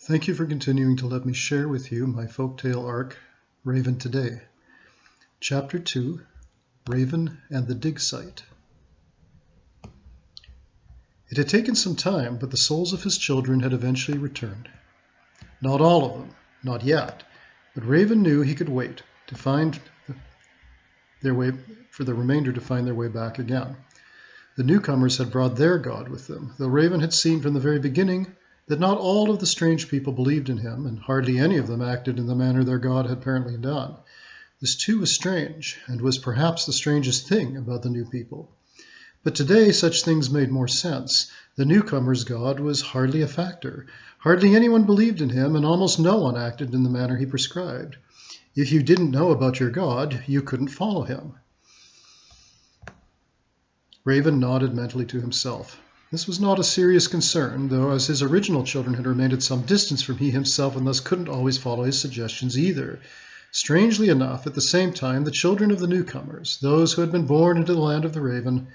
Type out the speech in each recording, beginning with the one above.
Thank you for continuing to let me share with you my folktale arc, Raven Today. Chapter 2, Raven and the Dig Site. It had taken some time, but the souls of his children had eventually returned. Not all of them, not yet, but Raven knew he could wait to find their way, for the remainder to find their way back again. The newcomers had brought their god with them, though Raven had seen from the very beginning that not all of the strange people believed in him, and hardly any of them acted in the manner their god had apparently done. This too was strange, and was perhaps the strangest thing about the new people. But today such things made more sense. The newcomer's god was hardly a factor. Hardly anyone believed in him, and almost no one acted in the manner he prescribed. If you didn't know about your god, you couldn't follow him. Raven nodded mentally to himself. This was not a serious concern, though, as his original children had remained at some distance from he himself and thus couldn't always follow his suggestions either. Strangely enough, at the same time, the children of the newcomers, those who had been born into the land of the Raven,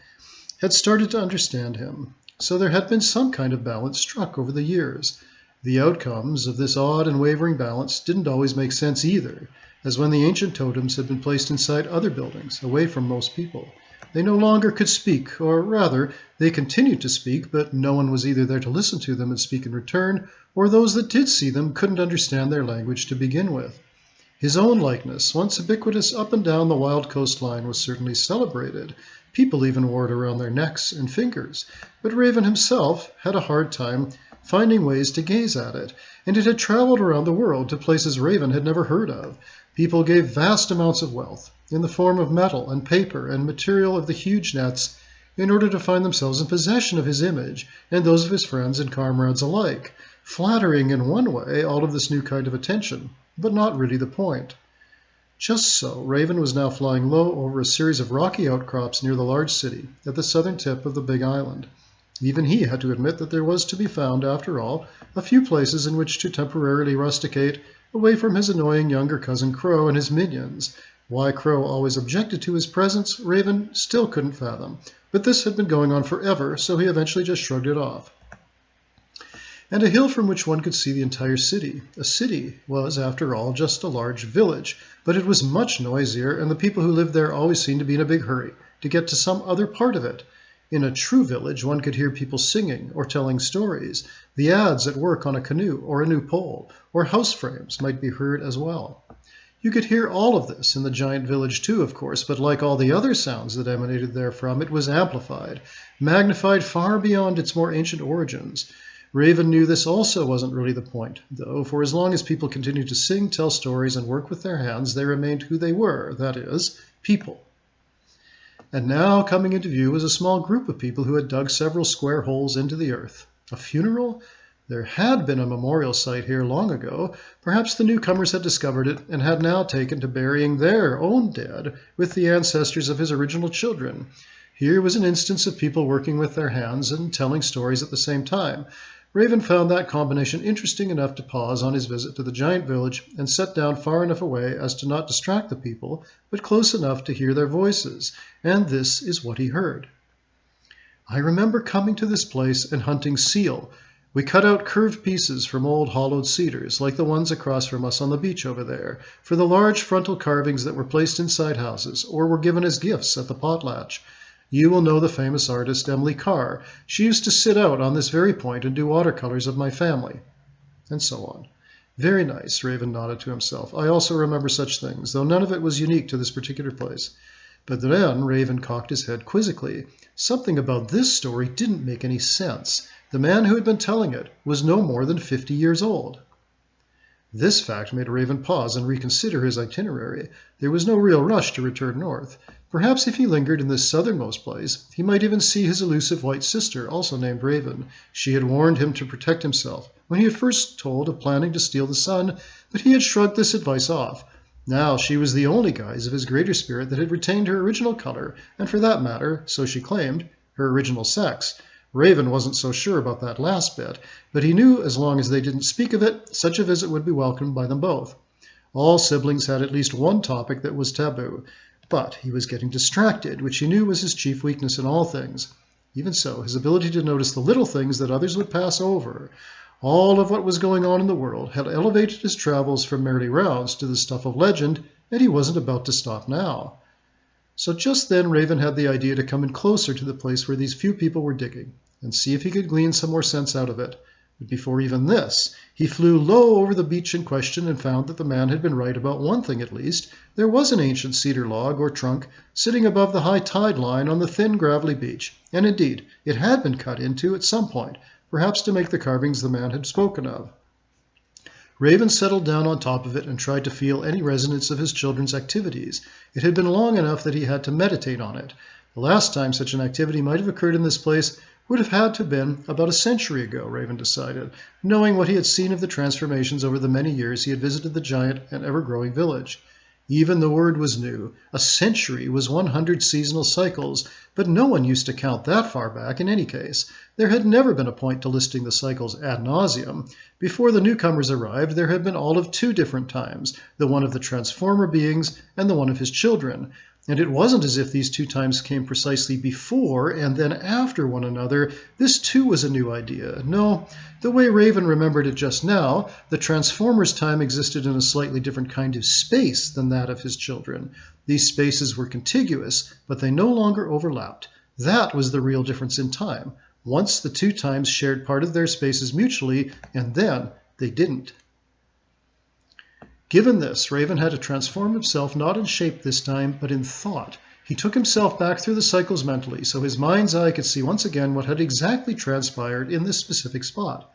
had started to understand him. So there had been some kind of balance struck over the years. The outcomes of this odd and wavering balance didn't always make sense either, as when the ancient totems had been placed inside other buildings, away from most people. They no longer could speak, or rather, they continued to speak, but no one was either there to listen to them and speak in return, or those that did see them couldn't understand their language to begin with. His own likeness, once ubiquitous up and down the wild coastline, was certainly celebrated. People even wore it around their necks and fingers, but Raven himself had a hard time finding ways to gaze at it, and it had traveled around the world to places Raven had never heard of. People gave vast amounts of wealth, in the form of metal and paper and material of the huge nets, in order to find themselves in possession of his image and those of his friends and comrades alike, flattering in one way all of this new kind of attention, but not really the point. Just so, Raven was now flying low over a series of rocky outcrops near the large city, at the southern tip of the big island. Even he had to admit that there was to be found, after all, a few places in which to temporarily rusticate, away from his annoying younger cousin Crow and his minions. Why Crow always objected to his presence, Raven still couldn't fathom, but this had been going on forever, so he eventually just shrugged it off. And a hill from which one could see the entire city. A city was, after all, just a large village, but it was much noisier, and the people who lived there always seemed to be in a big hurry to get to some other part of it. In a true village, one could hear people singing or telling stories. The ads at work on a canoe or a new pole, or house frames might be heard as well. You could hear all of this in the giant village too, of course, but like all the other sounds that emanated therefrom, it was amplified, magnified far beyond its more ancient origins. Raven knew this also wasn't really the point, though, for as long as people continued to sing, tell stories, and work with their hands, they remained who they were, that is, people. And now coming into view was a small group of people who had dug several square holes into the earth. A funeral? There had been a memorial site here long ago. Perhaps the newcomers had discovered it and had now taken to burying their own dead with the ancestors of his original children. Here was an instance of people working with their hands and telling stories at the same time. Raven found that combination interesting enough to pause on his visit to the giant village and set down far enough away as to not distract the people, but close enough to hear their voices. And this is what he heard. "I remember coming to this place and hunting seal. We cut out curved pieces from old hollowed cedars, like the ones across from us on the beach over there, for the large frontal carvings that were placed inside houses or were given as gifts at the potlatch. You will know the famous artist Emily Carr. She used to sit out on this very point and do watercolors of my family," and so on. Very nice, Raven nodded to himself. I also remember such things, though none of it was unique to this particular place. But then Raven cocked his head quizzically. Something about this story didn't make any sense. The man who had been telling it was no more than 50 years old. This fact made Raven pause and reconsider his itinerary. There was no real rush to return north. Perhaps if he lingered in this southernmost place, he might even see his elusive white sister, also named Raven. She had warned him to protect himself when he had first told of planning to steal the sun, but he had shrugged this advice off. Now she was the only guise of his greater spirit that had retained her original color, and for that matter, so she claimed, her original sex. Raven wasn't so sure about that last bit, but he knew as long as they didn't speak of it, such a visit would be welcomed by them both. All siblings had at least one topic that was taboo, but he was getting distracted, which he knew was his chief weakness in all things. Even so, his ability to notice the little things that others would pass over, All of what was going on in the world had elevated his travels from merely rounds to the stuff of legend, and he wasn't about to stop now. So just then Raven had the idea to come in closer to the place where these few people were digging, and see if he could glean some more sense out of it. But before even this, he flew low over the beach in question and found that the man had been right about one thing at least. There was an ancient cedar log or trunk sitting above the high tide line on the thin gravelly beach, and indeed it had been cut into at some point, perhaps to make the carvings the man had spoken of. Raven settled down on top of it and tried to feel any resonance of his children's activities. It had been long enough that he had to meditate on it. The last time such an activity might have occurred in this place would have had to have been about a century ago, Raven decided, knowing what he had seen of the transformations over the many years he had visited the giant and ever-growing village. Even the word was new. A century was 100 seasonal cycles, but no one used to count that far back in any case. There had never been a point to listing the cycles ad nauseum. Before the newcomers arrived, there had been all of 2 different times, the one of the transformer beings and the one of his children. And it wasn't as if these 2 times came precisely before and then after one another. This too was a new idea. No, the way Raven remembered it just now, the Transformers' time existed in a slightly different kind of space than that of his children. These spaces were contiguous, but they no longer overlapped. That was the real difference in time. Once the 2 times shared part of their spaces mutually, and then they didn't. Given this, Raven had to transform himself not in shape this time, but in thought. He took himself back through the cycles mentally, so his mind's eye could see once again what had exactly transpired in this specific spot.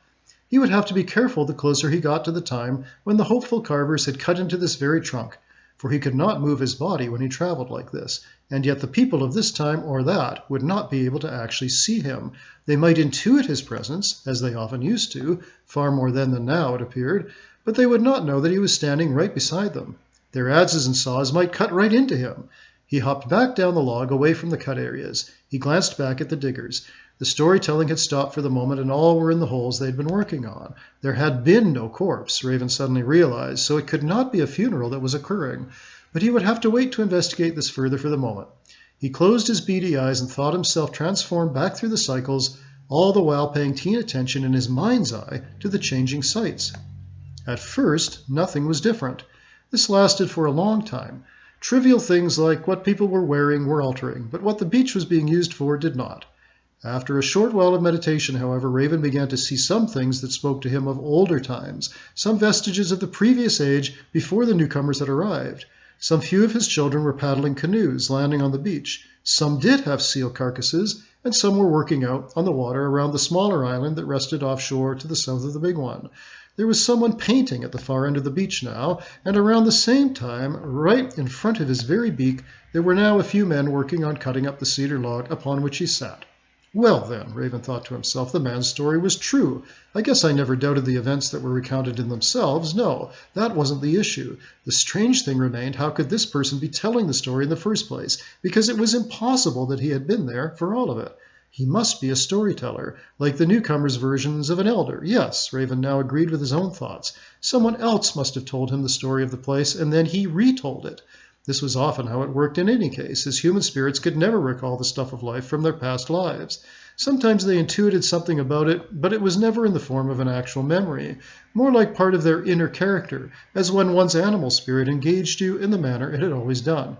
He would have to be careful the closer he got to the time when the hopeful carvers had cut into this very trunk, for he could not move his body when he traveled like this, and yet the people of this time or that would not be able to actually see him. They might intuit his presence, as they often used to, far more then than now it appeared, but they would not know that he was standing right beside them. Their adzes and saws might cut right into him. He hopped back down the log away from the cut areas. He glanced back at the diggers. The storytelling had stopped for the moment, and all were in the holes they had been working on. There had been no corpse, Raven suddenly realized, so it could not be a funeral that was occurring. But he would have to wait to investigate this further for the moment. He closed his beady eyes and thought himself transformed back through the cycles, all the while paying keen attention in his mind's eye to the changing sights. At first, nothing was different. This lasted for a long time. Trivial things like what people were wearing were altering, but what the beach was being used for did not. After a short while of meditation, however, Raven began to see some things that spoke to him of older times, some vestiges of the previous age before the newcomers had arrived. Some few of his children were paddling canoes, landing on the beach. Some did have seal carcasses, and some were working out on the water around the smaller island that rested offshore to the south of the big one. There was someone painting at the far end of the beach now, and around the same time, right in front of his very beak, there were now a few men working on cutting up the cedar log upon which he sat. Well then, Raven thought to himself, the man's story was true. I guess I never doubted the events that were recounted in themselves. No, that wasn't the issue. The strange thing remained, how could this person be telling the story in the first place? Because it was impossible that he had been there for all of it. He must be a storyteller, like the newcomers' versions of an elder. Yes, Raven now agreed with his own thoughts. Someone else must have told him the story of the place, and then he retold it. This was often how it worked in any case, as human spirits could never recall the stuff of life from their past lives. Sometimes they intuited something about it, but it was never in the form of an actual memory, more like part of their inner character, as when one's animal spirit engaged you in the manner it had always done.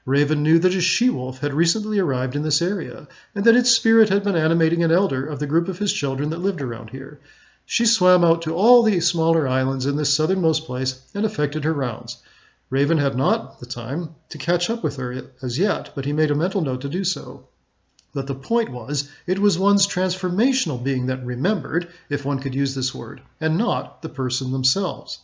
Raven knew that a she-wolf had recently arrived in this area, and that its spirit had been animating an elder of the group of his children that lived around here. She swam out to all the smaller islands in this southernmost place and effected her rounds. Raven had not the time to catch up with her as yet, but he made a mental note to do so. But the point was, it was one's transformational being that remembered, if one could use this word, and not the person themselves.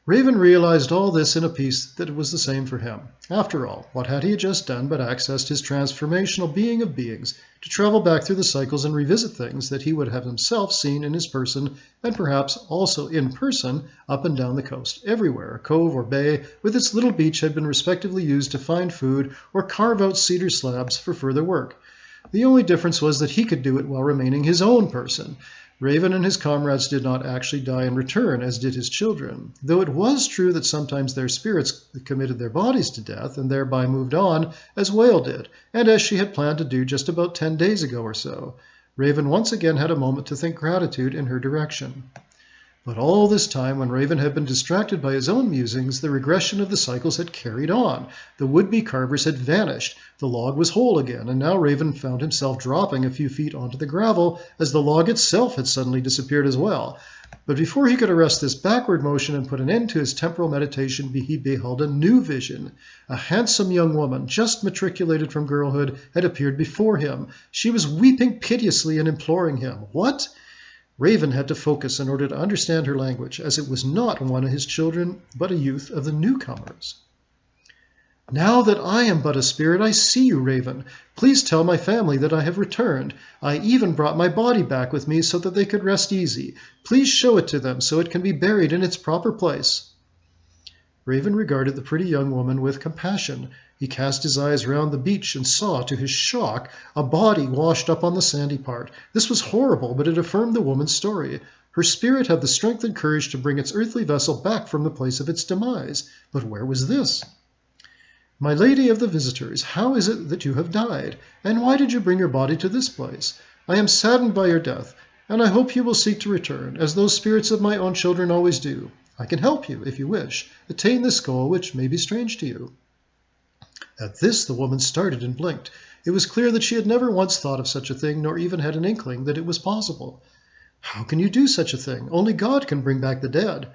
Raven realized all this in a piece that it was the same for him. After all, what had he just done but accessed his transformational being of beings to travel back through the cycles and revisit things that he would have himself seen in his person, and perhaps also in person, up and down the coast. Everywhere, cove or bay, with its little beach had been respectively used to find food or carve out cedar slabs for further work. The only difference was that he could do it while remaining his own person. Raven and his comrades did not actually die in return, as did his children, though it was true that sometimes their spirits committed their bodies to death and thereby moved on, as Whale did, and as she had planned to do just about 10 days ago or so. Raven once again had a moment to think gratitude in her direction. But all this time, when Raven had been distracted by his own musings, the regression of the cycles had carried on. The would-be carvers had vanished. The log was whole again, and now Raven found himself dropping a few feet onto the gravel as the log itself had suddenly disappeared as well. But before he could arrest this backward motion and put an end to his temporal meditation, he beheld a new vision. A handsome young woman, just matriculated from girlhood, had appeared before him. She was weeping piteously and imploring him. What? Raven had to focus in order to understand her language, as it was not one of his children, but a youth of the newcomers. Now that I am but a spirit, I see you, Raven. Please tell my family that I have returned. I even brought my body back with me so that they could rest easy. Please show it to them so it can be buried in its proper place. Raven regarded the pretty young woman with compassion. He cast his eyes round the beach and saw, to his shock, a body washed up on the sandy part. This was horrible, but it affirmed the woman's story. Her spirit had the strength and courage to bring its earthly vessel back from the place of its demise. But where was this? My lady of the visitors, how is it that you have died? And why did you bring your body to this place? I am saddened by your death, and I hope you will seek to return, as those spirits of my own children always do. I can help you, if you wish, attain this goal which may be strange to you. At this the woman started and blinked. It was clear that she had never once thought of such a thing, nor even had an inkling that it was possible. How can you do such a thing? Only God can bring back the dead.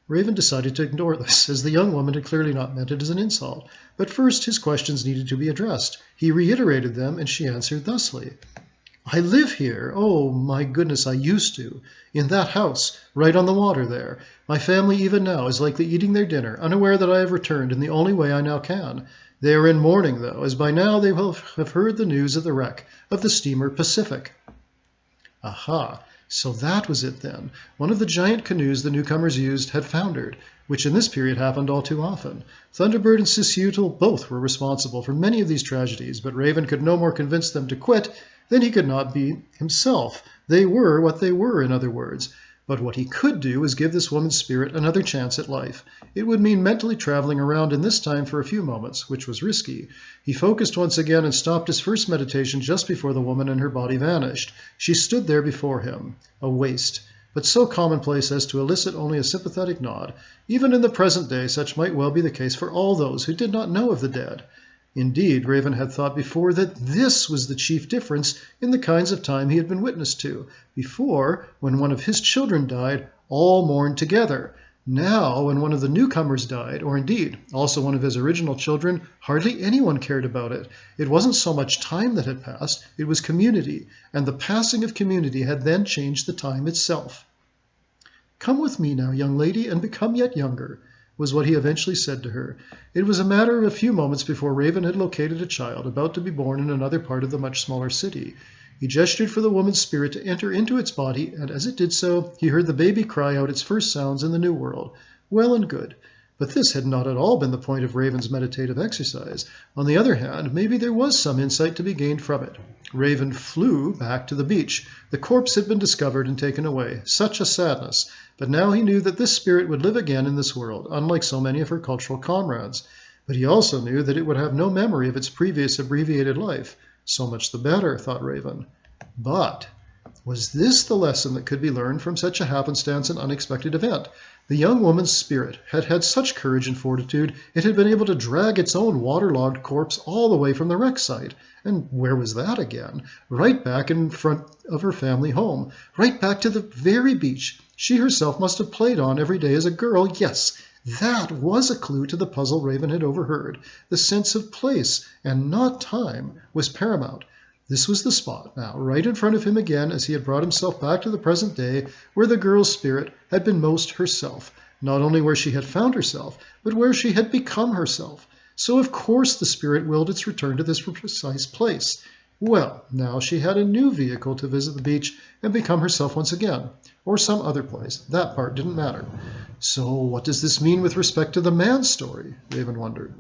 Raven decided to ignore this, as the young woman had clearly not meant it as an insult. But first his questions needed to be addressed. He reiterated them, and she answered thusly. I live here. Oh, my goodness, I used to. In that house, right on the water there. My family even now is likely eating their dinner, unaware that I have returned in the only way I now can. They are in mourning, though, as by now they will have heard the news of the wreck of the steamer Pacific. Aha, so that was it then. One of the giant canoes the newcomers used had foundered, which in this period happened all too often. Thunderbird and Sissutel both were responsible for many of these tragedies, but Raven could no more convince them to quit than he could not be himself. They were what they were, in other words. But what he could do was give this woman's spirit another chance at life. It would mean mentally traveling around in this time for a few moments, which was risky. He focused once again and stopped his first meditation just before the woman and her body vanished. She stood there before him, a waste, but so commonplace as to elicit only a sympathetic nod. Even in the present day, such might well be the case for all those who did not know of the dead. Indeed, Raven had thought before that this was the chief difference in the kinds of time he had been witness to. Before, when one of his children died, all mourned together. Now, when one of the newcomers died, or indeed also one of his original children, hardly anyone cared about it. It wasn't so much time that had passed, it was community, and the passing of community had then changed the time itself. Come with me now, young lady, and become yet younger, was what he eventually said to her. It was a matter of a few moments before Raven had located a child about to be born in another part of the much smaller city. He gestured for the woman's spirit to enter into its body, and as it did so, he heard the baby cry out its first sounds in the new world. Well and good. But this had not at all been the point of Raven's meditative exercise. On the other hand, maybe there was some insight to be gained from it. Raven flew back to the beach. The corpse had been discovered and taken away. Such a sadness. But now he knew that this spirit would live again in this world, unlike so many of her cultural comrades. But he also knew that it would have no memory of its previous abbreviated life. So much the better, thought Raven. But was this the lesson that could be learned from such a happenstance and unexpected event? The young woman's spirit had had such courage and fortitude, it had been able to drag its own waterlogged corpse all the way from the wreck site. And where was that again? Right back in front of her family home. Right back to the very beach she herself must have played on every day as a girl. Yes, that was a clue to the puzzle Raven had overheard. The sense of place, and not time, was paramount. This was the spot now, right in front of him again, as he had brought himself back to the present day, where the girl's spirit had been most herself, not only where she had found herself, but where she had become herself. So of course the spirit willed its return to this precise place. Well, now she had a new vehicle to visit the beach and become herself once again, or some other place. That part didn't matter. So what does this mean with respect to the man's story? Raven wondered.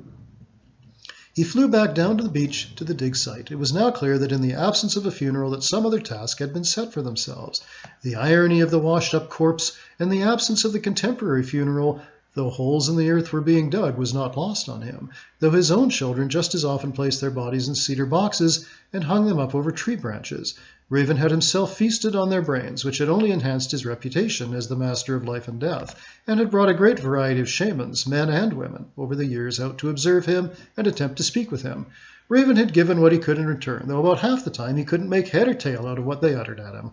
He flew back down to the beach to the dig site. It was now clear that in the absence of a funeral that some other task had been set for themselves. The irony of the washed-up corpse and the absence of the contemporary funeral Though holes in the earth were being dug was not lost on him, though his own children just as often placed their bodies in cedar boxes and hung them up over tree branches. Raven had himself feasted on their brains, which had only enhanced his reputation as the master of life and death, and had brought a great variety of shamans, men and women, over the years out to observe him and attempt to speak with him. Raven had given what he could in return, though about half the time he couldn't make head or tail out of what they uttered at him.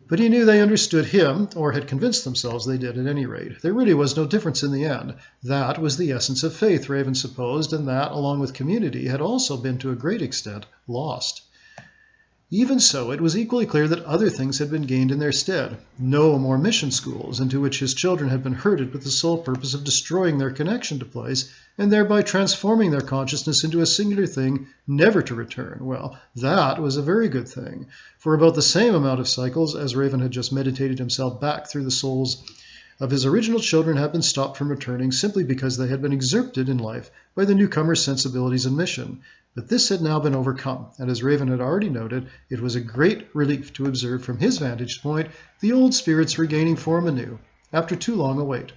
But he knew they understood him, or had convinced themselves they did at any rate. There really was no difference in the end. That was the essence of faith, Raven supposed, and that, along with community, had also been to a great extent lost. Even so, it was equally clear that other things had been gained in their stead. No more mission schools, into which his children had been herded with the sole purpose of destroying their connection to place, and thereby transforming their consciousness into a singular thing, never to return. Well, that was a very good thing. For about the same amount of cycles as Raven had just meditated himself back through, the souls of his original children had been stopped from returning simply because they had been excerpted in life by the newcomer's sensibilities and mission. But this had now been overcome, and as Raven had already noted, it was a great relief to observe from his vantage point the old spirits regaining form anew, after too long a wait.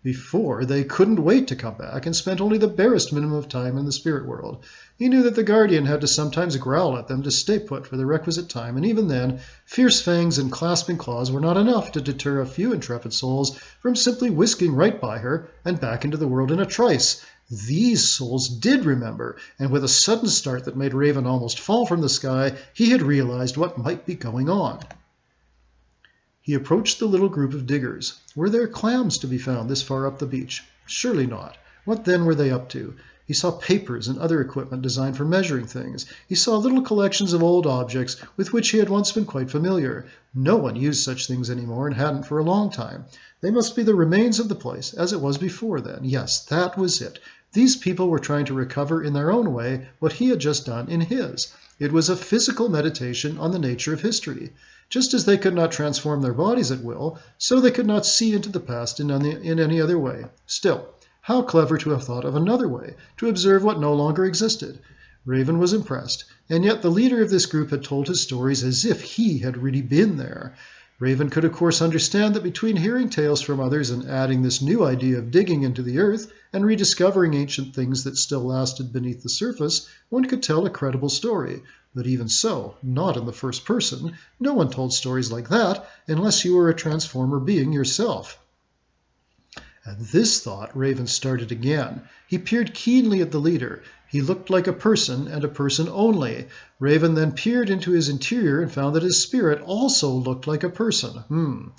Before, they couldn't wait to come back, and spent only the barest minimum of time in the spirit world. He knew that the guardian had to sometimes growl at them to stay put for the requisite time, and even then, fierce fangs and clasping claws were not enough to deter a few intrepid souls from simply whisking right by her and back into the world in a trice. These souls did remember, and with a sudden start that made Raven almost fall from the sky, he had realized what might be going on. He approached the little group of diggers. Were there clams to be found this far up the beach? Surely not. What then were they up to? He saw papers and other equipment designed for measuring things. He saw little collections of old objects with which he had once been quite familiar. No one used such things anymore and hadn't for a long time. They must be the remains of the place, as it was before then. Yes, that was it. These people were trying to recover in their own way what he had just done in his. It was a physical meditation on the nature of history. Just as they could not transform their bodies at will, so they could not see into the past in any other way. Still, how clever to have thought of another way, to observe what no longer existed. Raven was impressed, and yet the leader of this group had told his stories as if he had really been there. Raven could of course understand that between hearing tales from others and adding this new idea of digging into the earth and rediscovering ancient things that still lasted beneath the surface, one could tell a credible story. But even so, not in the first person. No one told stories like that unless you were a transformer being yourself. At this thought, Raven started again. He peered keenly at the leader. He looked like a person, and a person only. Raven then peered into his interior and found that his spirit also looked like a person.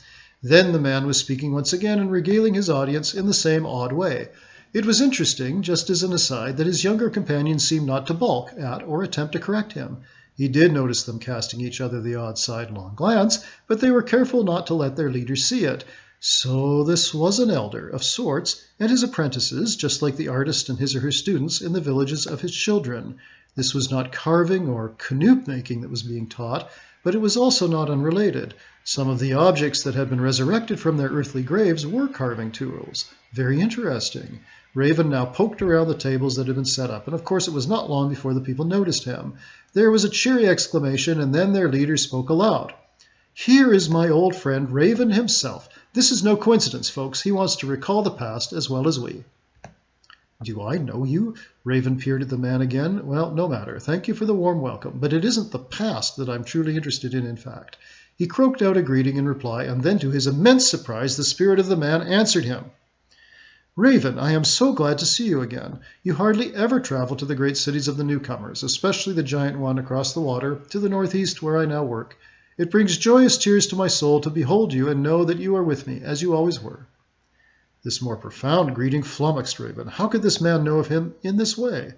Then the man was speaking once again and regaling his audience in the same odd way. It was interesting, just as an aside, that his younger companions seemed not to balk at or attempt to correct him. He did notice them casting each other the odd sidelong glance, but they were careful not to let their leader see it. So this was an elder, of sorts, and his apprentices, just like the artist and his or her students in the villages of his children. This was not carving or canoe-making that was being taught, but it was also not unrelated. Some of the objects that had been resurrected from their earthly graves were carving tools. Very interesting. Raven now poked around the tables that had been set up, and of course it was not long before the people noticed him. There was a cheery exclamation, and then their leader spoke aloud. "Here is my old friend Raven himself. This is no coincidence, folks. He wants to recall the past as well as we." "Do I know you?" Raven peered at the man again. "Well, no matter. Thank you for the warm welcome, but it isn't the past that I'm truly interested in fact." He croaked out a greeting in reply, and then to his immense surprise the spirit of the man answered him. "Raven, I am so glad to see you again. You hardly ever travel to the great cities of the newcomers, especially the giant one across the water to the northeast where I now work. It brings joyous tears to my soul to behold you and know that you are with me, as you always were." This more profound greeting flummoxed Raven. How could this man know of him in this way?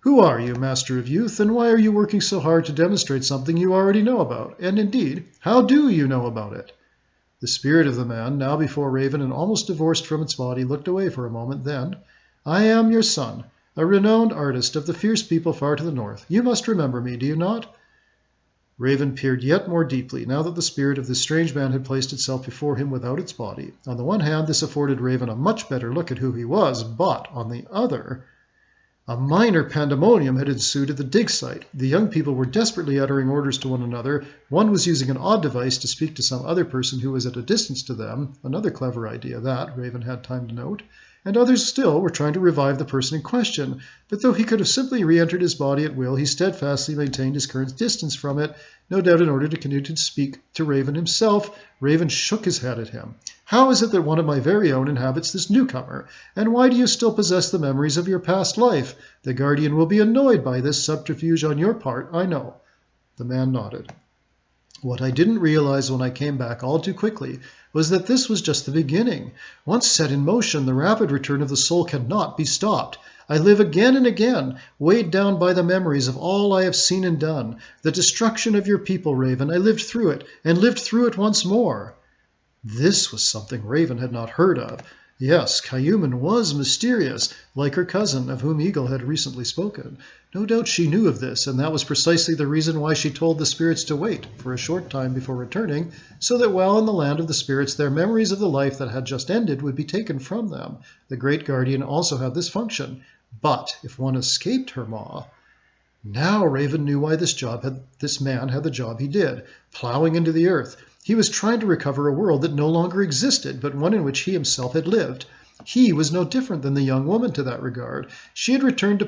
"Who are you, Master of Youth, and why are you working so hard to demonstrate something you already know about? And indeed, how do you know about it?" The spirit of the man, now before Raven and almost divorced from its body, looked away for a moment. Then, "I am your son, a renowned artist of the fierce people far to the north. You must remember me, do you not?" Raven peered yet more deeply, now that the spirit of this strange man had placed itself before him without its body. On the one hand, this afforded Raven a much better look at who he was, but, on the other, a minor pandemonium had ensued at the dig site. The young people were desperately uttering orders to one another. One was using an odd device to speak to some other person who was at a distance to them. Another clever idea, that, Raven had time to note. and others still were trying to revive the person in question. But though he could have simply re-entered his body at will, he steadfastly maintained his current distance from it, no doubt in order to continue to speak to Raven himself. Raven shook his head at him. "How is it that one of my very own inhabits this newcomer? And why do you still possess the memories of your past life? The Guardian will be annoyed by this subterfuge on your part, I know." The man nodded. "What I didn't realize when I came back all too quickly was that this was just the beginning. Once set in motion, the rapid return of the soul cannot be stopped. I live again and again, weighed down by the memories of all I have seen and done. The destruction of your people, Raven, I lived through it, and lived through it once more." This was something Raven had not heard of. Yes, Cayuman was mysterious, like her cousin, of whom Eagle had recently spoken. No doubt she knew of this, and that was precisely the reason why she told the spirits to wait for a short time before returning, so that while in the land of the spirits their memories of the life that had just ended would be taken from them. The Great Guardian also had this function. But if one escaped her maw... Now Raven knew why this man had the job he did, plowing into the earth. He was trying to recover a world that no longer existed, but one in which he himself had lived. He was no different than the young woman to that regard. She had returned to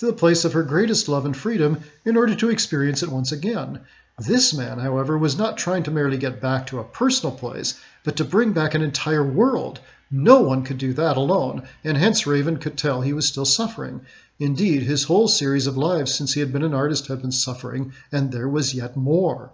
the place of her greatest love and freedom in order to experience it once again. This man, however, was not trying to merely get back to a personal place, but to bring back an entire world. No one could do that alone, and hence Raven could tell he was still suffering. Indeed, his whole series of lives since he had been an artist had been suffering, and there was yet more.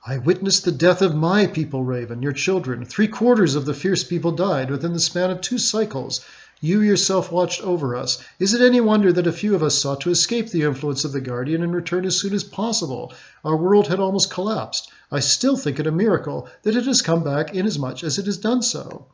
"I witnessed the death of my people, Raven, your children. 3/4 of the fierce people died within the span of 2 cycles. You yourself watched over us. Is it any wonder that a few of us sought to escape the influence of the Guardian and return as soon as possible? Our world had almost collapsed. I still think it a miracle that it has come back inasmuch as it has done so."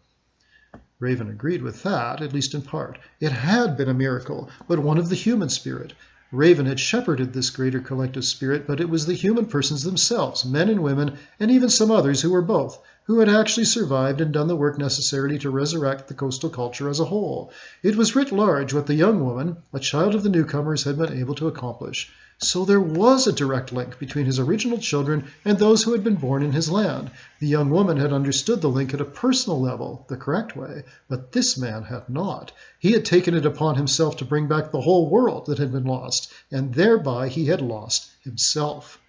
Raven agreed with that, at least in part. It had been a miracle, but one of the human spirit. Raven had shepherded this greater collective spirit, but it was the human persons themselves, men and women, and even some others who were both, who had actually survived and done the work necessary to resurrect the coastal culture as a whole. It was writ large what the young woman, a child of the newcomers, had been able to accomplish. So there was a direct link between his original children and those who had been born in his land. The young woman had understood the link at a personal level, the correct way, but this man had not. He had taken it upon himself to bring back the whole world that had been lost, and thereby he had lost himself.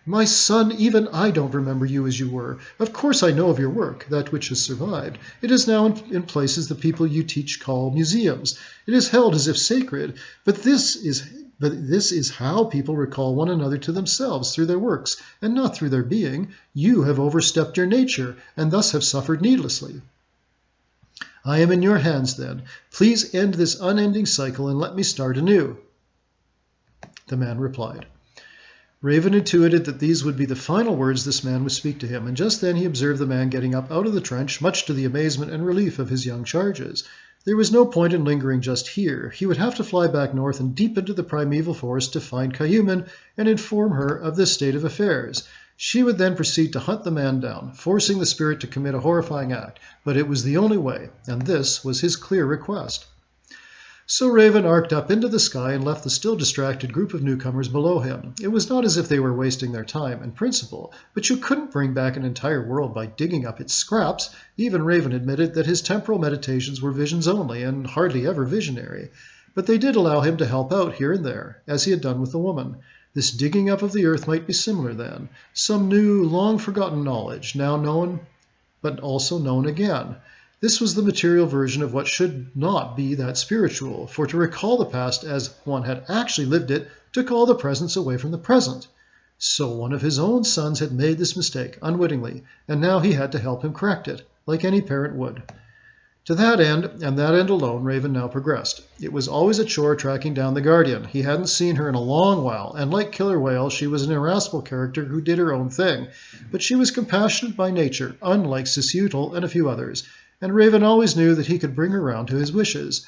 "My son, even I don't remember you as you were. Of course I know of your work, that which has survived. It is now in places the people you teach call museums. It is held as if sacred, but this is how people recall one another to themselves through their works, and not through their being. You have overstepped your nature, and thus have suffered needlessly. I am in your hands, then. Please end this unending cycle and let me start anew." The man replied. Raven intuited that these would be the final words this man would speak to him, and just then he observed the man getting up out of the trench, much to the amazement and relief of his young charges. There was no point in lingering just here. He would have to fly back north and deep into the primeval forest to find Cayuman and inform her of this state of affairs. She would then proceed to hunt the man down, forcing the spirit to commit a horrifying act, but it was the only way, and this was his clear request. So Raven arced up into the sky and left the still distracted group of newcomers below him. It was not as if they were wasting their time in principle, but you couldn't bring back an entire world by digging up its scraps. Even Raven admitted that his temporal meditations were visions only, and hardly ever visionary. But they did allow him to help out here and there, as he had done with the woman. This digging up of the earth might be similar then. Some new, long-forgotten knowledge, now known, but also known again. This was the material version of what should not be that spiritual, for to recall the past as one had actually lived it took all the presence away from the present. So one of his own sons had made this mistake, unwittingly, and now he had to help him correct it, like any parent would. To that end, and that end alone, Raven now progressed. It was always a chore tracking down the Guardian. He hadn't seen her in a long while, and like Killer Whale, she was an irascible character who did her own thing. But she was compassionate by nature, unlike Sisutel and a few others, and Raven always knew that he could bring her round to his wishes.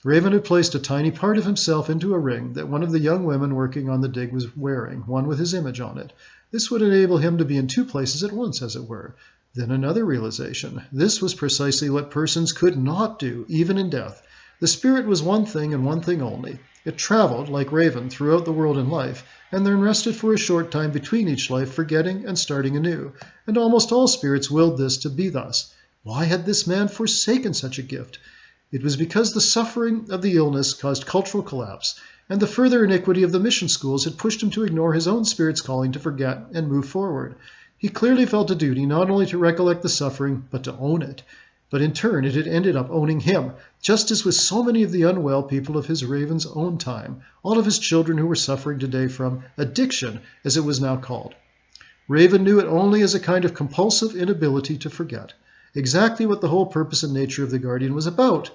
Raven had placed a tiny part of himself into a ring that one of the young women working on the dig was wearing, one with his image on it. This would enable him to be in 2 places at once, as it were. Then another realization. This was precisely what persons could not do, even in death. The spirit was one thing and one thing only. It traveled, like Raven, throughout the world in life, and then rested for a short time between each life, forgetting and starting anew. And almost all spirits willed this to be thus. Why had this man forsaken such a gift? It was because the suffering of the illness caused cultural collapse, and the further iniquity of the mission schools had pushed him to ignore his own spirit's calling to forget and move forward. He clearly felt a duty not only to recollect the suffering, but to own it. But in turn, it had ended up owning him, just as with so many of the unwell people of his Raven's own time, all of his children who were suffering today from addiction, as it was now called. Raven knew it only as a kind of compulsive inability to forget, exactly what the whole purpose and nature of the Guardian was about.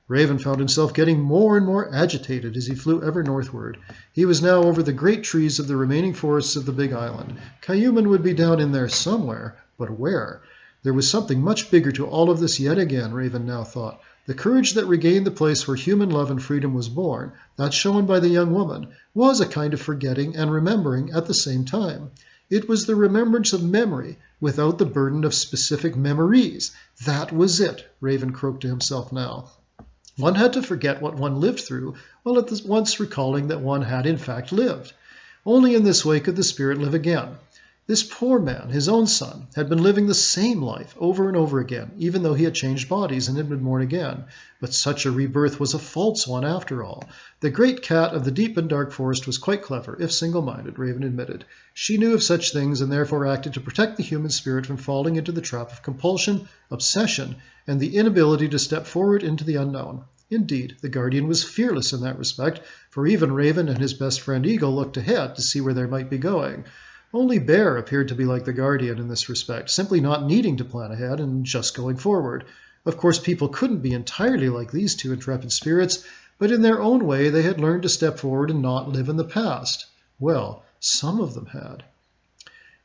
Raven found himself getting more and more agitated as he flew ever northward. He was now over the great trees of the remaining forests of the Big Island. Cayuman would be down in there somewhere, but where? There was something much bigger to all of this yet again, Raven now thought. The courage that regained the place where human love and freedom was born, that shown by the young woman, was a kind of forgetting and remembering at the same time. It was the remembrance of memory without the burden of specific memories. That was it, Raven croaked to himself now. One had to forget what one lived through, while at once recalling that one had in fact lived. Only in this way could the spirit live again. This poor man, his own son, had been living the same life over and over again, even though he had changed bodies and had been born again. But such a rebirth was a false one after all. The great cat of the deep and dark forest was quite clever, if single-minded, Raven admitted. She knew of such things and therefore acted to protect the human spirit from falling into the trap of compulsion, obsession, and the inability to step forward into the unknown. Indeed, the Guardian was fearless in that respect, for even Raven and his best friend Eagle looked ahead to see where they might be going. Only Bear appeared to be like the Guardian in this respect, simply not needing to plan ahead and just going forward. Of course, people couldn't be entirely like these two intrepid spirits, but in their own way they had learned to step forward and not live in the past. Well, some of them had.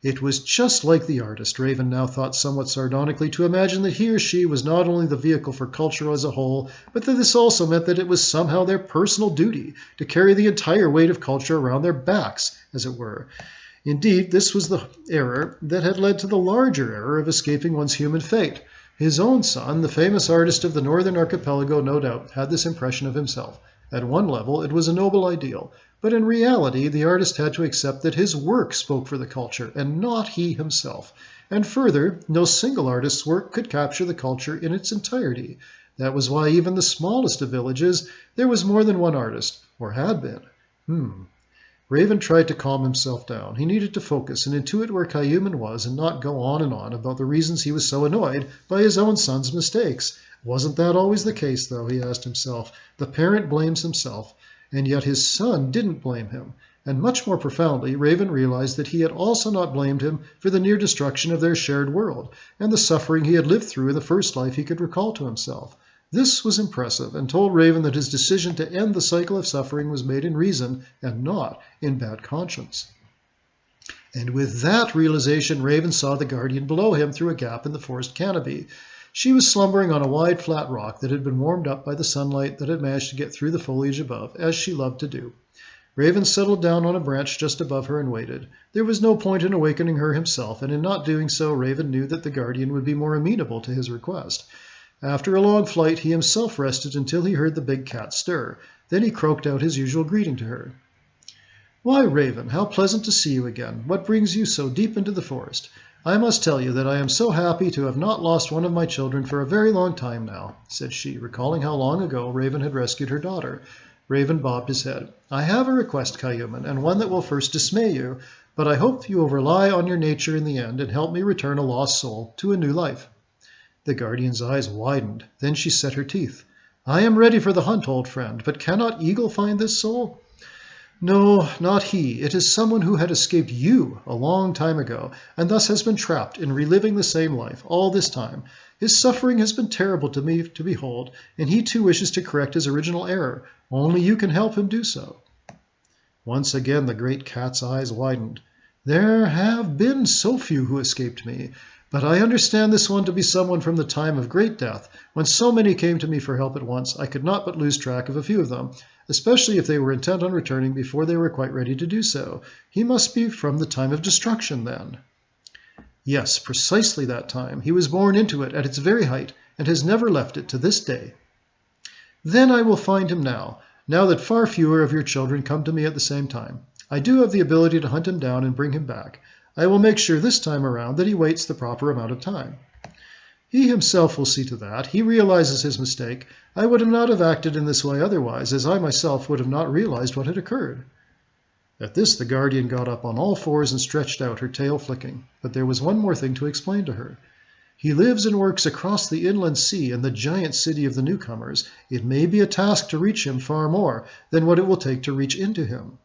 It was just like the artist, Raven now thought somewhat sardonically, to imagine that he or she was not only the vehicle for culture as a whole, but that this also meant that it was somehow their personal duty to carry the entire weight of culture around their backs, as it were. Indeed, this was the error that had led to the larger error of escaping one's human fate. His own son, the famous artist of the Northern Archipelago, no doubt, had this impression of himself. At one level, it was a noble ideal, but in reality, the artist had to accept that his work spoke for the culture, and not he himself. And further, no single artist's work could capture the culture in its entirety. That was why even the smallest of villages, there was more than one artist, or had been. Raven tried to calm himself down. He needed to focus and intuit where Cayuman was and not go on and on about the reasons he was so annoyed by his own son's mistakes. Wasn't that always the case, though, he asked himself. The parent blames himself, and yet his son didn't blame him. And much more profoundly, Raven realized that he had also not blamed him for the near destruction of their shared world and the suffering he had lived through in the first life he could recall to himself. This was impressive, and told Raven that his decision to end the cycle of suffering was made in reason and not in bad conscience. And with that realization, Raven saw the Guardian below him through a gap in the forest canopy. She was slumbering on a wide flat rock that had been warmed up by the sunlight that had managed to get through the foliage above, as she loved to do. Raven settled down on a branch just above her and waited. There was no point in awakening her himself, and in not doing so, Raven knew that the Guardian would be more amenable to his request. After a long flight, he himself rested until he heard the big cat stir. Then he croaked out his usual greeting to her. "Why, Raven, how pleasant to see you again. What brings you so deep into the forest? I must tell you that I am so happy to have not lost one of my children for a very long time now," said she, recalling how long ago Raven had rescued her daughter. Raven bobbed his head. "I have a request, Cayuman, and one that will first dismay you, but I hope you will rely on your nature in the end and help me return a lost soul to a new life." The Guardian's eyes widened. Then she set her teeth. "I am ready for the hunt, old friend, but cannot Eagle find this soul?" "No, not he. It is someone who had escaped you a long time ago, and thus has been trapped in reliving the same life all this time. His suffering has been terrible to me to behold, and he too wishes to correct his original error. Only you can help him do so." Once again the great cat's eyes widened. "There have been so few who escaped me. But I understand this one to be someone from the time of great death, when so many came to me for help at once, I could not but lose track of a few of them, especially if they were intent on returning before they were quite ready to do so. He must be from the time of destruction, then." "Yes, precisely that time. He was born into it at its very height, and has never left it to this day." "Then I will find him now that far fewer of your children come to me at the same time. I do have the ability to hunt him down and bring him back. I will make sure this time around that he waits the proper amount of time." He himself will see to that. He realizes his mistake. I would not have acted in this way otherwise, as I myself would have not realized what had occurred." At this the guardian got up on all fours and stretched out, her tail flicking. But there was one more thing to explain to her. "He lives and works across the inland sea in the giant city of the newcomers. It may be a task to reach him far more than what it will take to reach into him."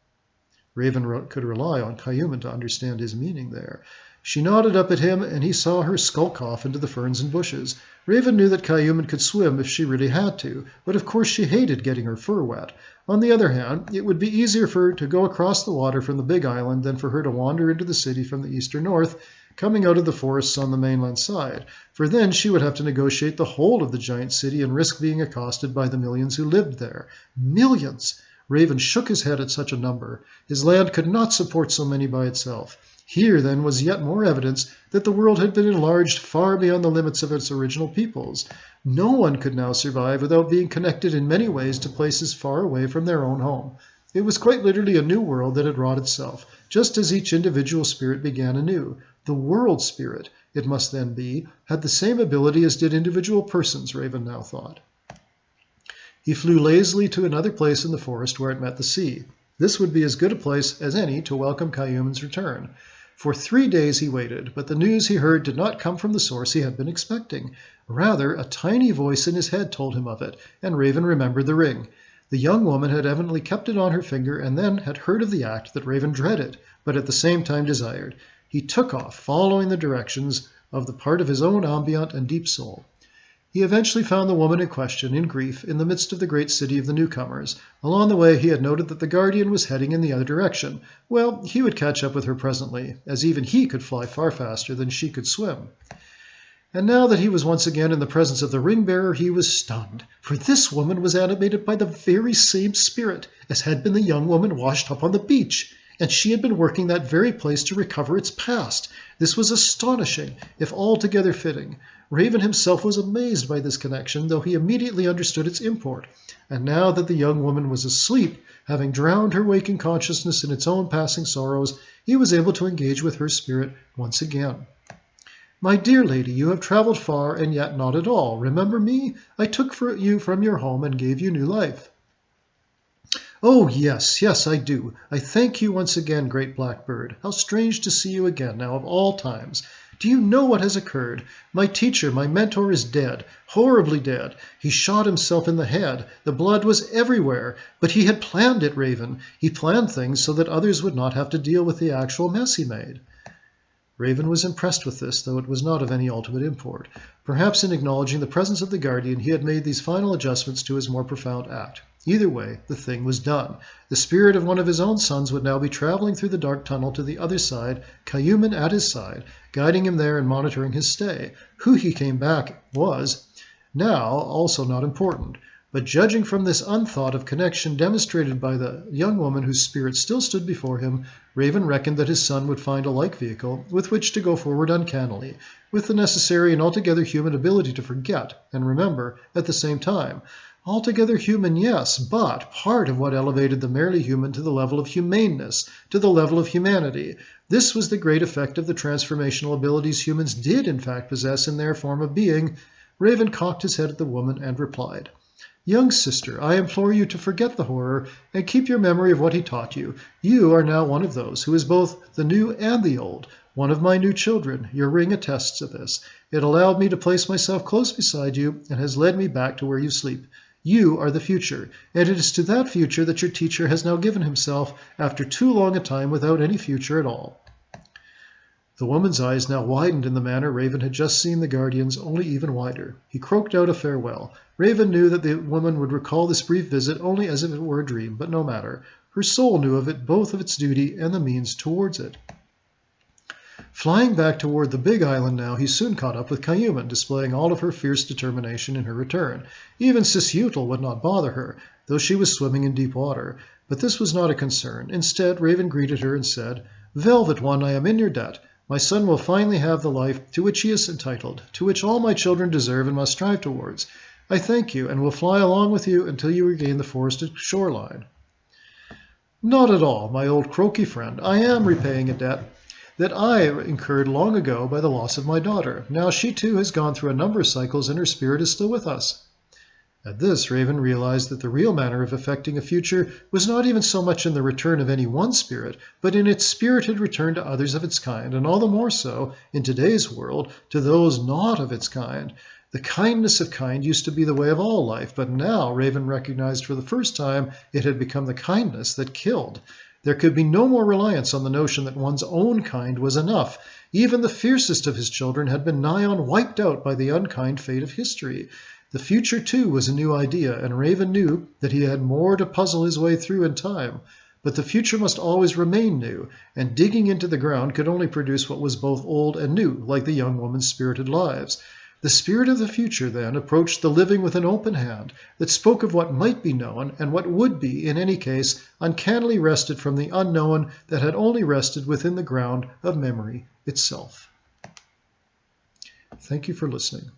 Raven could rely on Cayuman to understand his meaning there. She nodded up at him, and he saw her skulk off into the ferns and bushes. Raven knew that Cayuman could swim if she really had to, but of course she hated getting her fur wet. On the other hand, it would be easier for her to go across the water from the big island than for her to wander into the city from the east or north, coming out of the forests on the mainland side, for then she would have to negotiate the whole of the giant city and risk being accosted by the millions who lived there. Millions! Raven shook his head at such a number. His land could not support so many by itself. Here, then, was yet more evidence that the world had been enlarged far beyond the limits of its original peoples. No one could now survive without being connected in many ways to places far away from their own home. It was quite literally a new world that had wrought itself, just as each individual spirit began anew. The world spirit, it must then be, had the same ability as did individual persons, Raven now thought. He flew lazily to another place in the forest where it met the sea. This would be as good a place as any to welcome Cayuman's return. For 3 days he waited, but the news he heard did not come from the source he had been expecting. Rather, a tiny voice in his head told him of it, and Raven remembered the ring. The young woman had evidently kept it on her finger and then had heard of the act that Raven dreaded, but at the same time desired. He took off, following the directions of the part of his own ambient and deep soul. He eventually found the woman in question, in grief, in the midst of the great city of the newcomers. Along the way he had noted that the guardian was heading in the other direction. Well, he would catch up with her presently, as even he could fly far faster than she could swim. And now that he was once again in the presence of the ring-bearer, he was stunned, for this woman was animated by the very same spirit as had been the young woman washed up on the beach, and she had been working that very place to recover its past. This was astonishing, if altogether fitting. Raven himself was amazed by this connection, though he immediately understood its import. And now that the young woman was asleep, having drowned her waking consciousness in its own passing sorrows, he was able to engage with her spirit once again. "My dear lady, you have traveled far, and yet not at all. Remember me? I took you from your home and gave you new life." "Oh, yes, yes, I do. I thank you once again, great blackbird. How strange to see you again now of all times. Do you know what has occurred? My teacher, my mentor, is dead, horribly dead. He shot himself in the head. The blood was everywhere. But he had planned it, Raven. He planned things so that others would not have to deal with the actual mess he made." Raven was impressed with this, though it was not of any ultimate import. Perhaps in acknowledging the presence of the guardian, he had made these final adjustments to his more profound act. Either way, the thing was done. The spirit of one of his own sons would now be traveling through the dark tunnel to the other side, Cayuman at his side, guiding him there and monitoring his stay. Who he came back was now also not important. But judging from this unthought of connection demonstrated by the young woman whose spirit still stood before him, Raven reckoned that his son would find a like vehicle with which to go forward uncannily, with the necessary and altogether human ability to forget and remember at the same time. Altogether human, yes, but part of what elevated the merely human to the level of humaneness, to the level of humanity. This was the great effect of the transformational abilities humans did in fact possess in their form of being. Raven cocked his head at the woman and replied, "Young sister, I implore you to forget the horror and keep your memory of what he taught you. You are now one of those who is both the new and the old, one of my new children. Your ring attests to this. It allowed me to place myself close beside you and has led me back to where you sleep. You are the future, and it is to that future that your teacher has now given himself after too long a time without any future at all." The woman's eyes now widened in the manner Raven had just seen the guardian's, only even wider. He croaked out a farewell. Raven knew that the woman would recall this brief visit only as if it were a dream, but no matter. Her soul knew of it, both of its duty and the means towards it. Flying back toward the big island now, he soon caught up with Cayuman, displaying all of her fierce determination in her return. Even Sisutel would not bother her, though she was swimming in deep water. But this was not a concern. Instead, Raven greeted her and said, "Velvet One, I am in your debt. My son will finally have the life to which he is entitled, to which all my children deserve and must strive towards. I thank you, and will fly along with you until you regain the forested shoreline." "Not at all, my old croaky friend. I am repaying a debt that I incurred long ago by the loss of my daughter. Now she too has gone through a number of cycles and her spirit is still with us." At this, Raven realized that the real manner of effecting a future was not even so much in the return of any one spirit, but in its spirited return to others of its kind, and all the more so, in today's world, to those not of its kind. The kindness of kind used to be the way of all life, but now Raven recognized for the first time it had become the kindness that killed. There could be no more reliance on the notion that one's own kind was enough. Even the fiercest of his children had been nigh on wiped out by the unkind fate of history. The future, too, was a new idea, and Raven knew that he had more to puzzle his way through in time. But the future must always remain new, and digging into the ground could only produce what was both old and new, like the young woman's spirited lives. The spirit of the future, then, approached the living with an open hand that spoke of what might be known and what would be, in any case, uncannily wrested from the unknown that had only rested within the ground of memory itself. Thank you for listening.